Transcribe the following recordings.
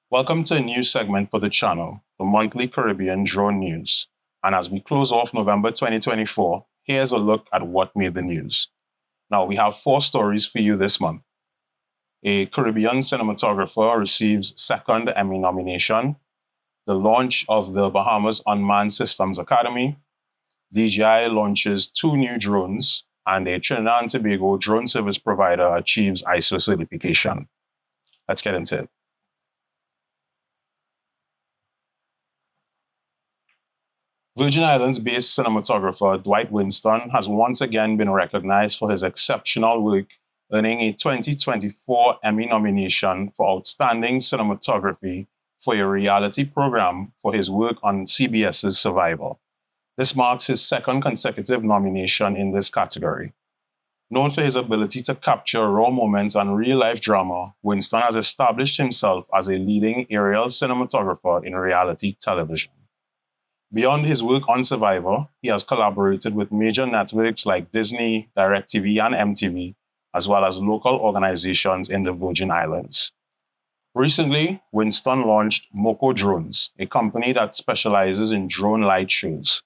Welcome to a new segment for the channel, the monthly Caribbean Drone News. And as we close off November 2024, here's a look at what made the news. Now, we have 4 stories for you this month. A Caribbean cinematographer receives second Emmy nomination, the launch of the Bahamas Unmanned Systems Academy, DJI launches 2 new drones, and a Trinidad and Tobago drone service provider achieves ISO certification. Let's get into it. Virgin Islands-based cinematographer Dwight Winston has once again been recognized for his exceptional work, earning a 2024 Emmy nomination for Outstanding Cinematography for a reality program for his work on CBS's Survivor. This marks his second consecutive nomination in this category. Known for his ability to capture raw moments and real-life drama, Winston has established himself as a leading aerial cinematographer in reality television. Beyond his work on Survivor, he has collaborated with major networks like Disney, DirecTV, and MTV, as well as local organizations in the Virgin Islands. Recently, Winston launched Moko Drones, a company that specializes in drone light shows.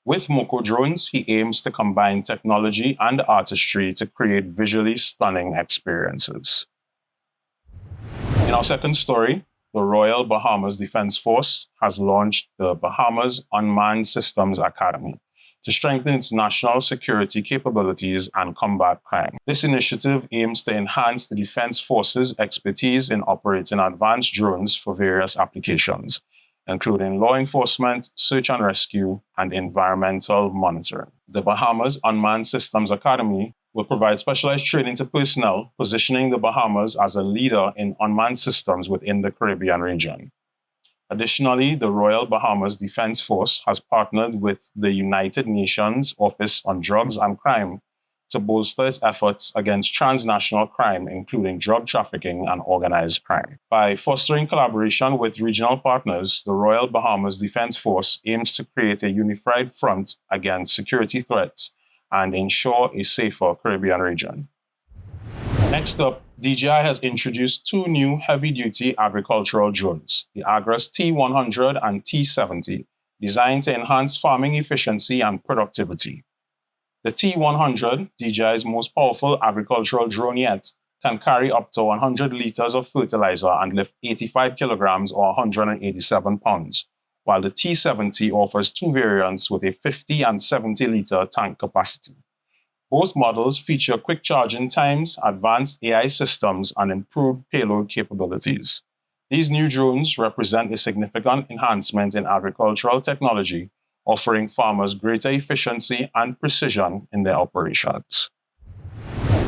With Moko Drones, he aims to combine technology and artistry to create visually stunning experiences. In our second story, the Royal Bahamas Defense Force has launched the Bahamas Unmanned Systems Academy to strengthen its national security capabilities and combat crime. This initiative aims to enhance the Defense Force's expertise in operating advanced drones for various applications, including law enforcement, search and rescue, and environmental monitoring. The Bahamas Unmanned Systems Academy will provide specialized training to personnel, positioning the Bahamas as a leader in unmanned systems within the Caribbean region. Additionally, the Royal Bahamas Defense Force has partnered with the United Nations Office on Drugs and Crime to bolster its efforts against transnational crime, including drug trafficking and organized crime. By fostering collaboration with regional partners, the Royal Bahamas Defense Force aims to create a unified front against security threats and ensure a safer Caribbean region. Next up, DJI has introduced 2 new heavy-duty agricultural drones, the Agras T100 and T70, designed to enhance farming efficiency and productivity. The T100, DJI's most powerful agricultural drone yet, can carry up to 100 liters of fertilizer and lift 85 kilograms or 187 pounds, while the T70 offers 2 variants with a 50 and 70-liter tank capacity. Both models feature quick charging times, advanced AI systems, and improved payload capabilities. These new drones represent a significant enhancement in agricultural technology, offering farmers greater efficiency and precision in their operations.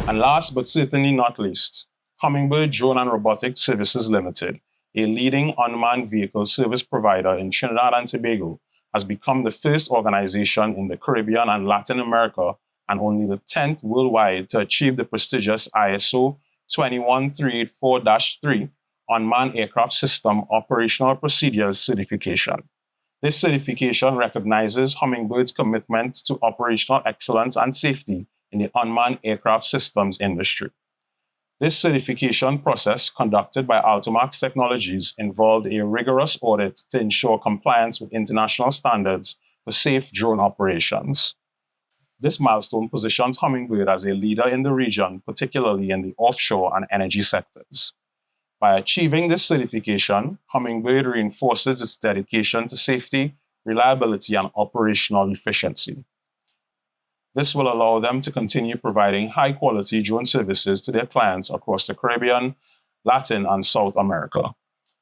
And last but certainly not least, Hummingbird Drone and Robotic Services Limited, a leading unmanned vehicle service provider in Trinidad and Tobago, has become the first organization in the Caribbean and Latin America and only the 10th worldwide to achieve the prestigious ISO 21384-3 Unmanned Aircraft System Operational Procedures certification. This certification recognizes Hummingbird's commitment to operational excellence and safety in the unmanned aircraft systems industry. This certification process, conducted by Ultimax Technologies, involved a rigorous audit to ensure compliance with international standards for safe drone operations. This milestone positions Hummingbird as a leader in the region, particularly in the offshore and energy sectors. By achieving this certification, Hummingbird reinforces its dedication to safety, reliability, and operational efficiency. This will allow them to continue providing high-quality drone services to their clients across the Caribbean, Latin, and South America.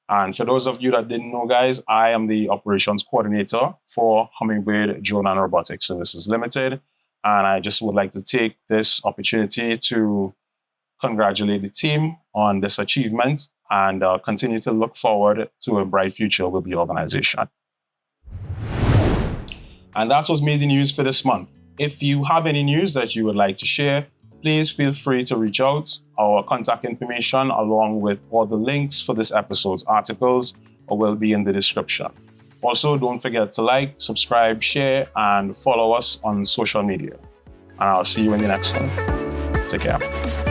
And for those of you that didn't know, guys, I am the operations coordinator for Hummingbird Drone and Robotic Services Limited. And I just would like to take this opportunity to congratulate the team on this achievement and continue to look forward to a bright future with the organization. And that's what's made the news for this month. If you have any news that you would like to share, please feel free to reach out. Our contact information along with all the links for this episode's articles will be in the description. Also, don't forget to like, subscribe, share, and follow us on social media. And I'll see you in the next one. Take care.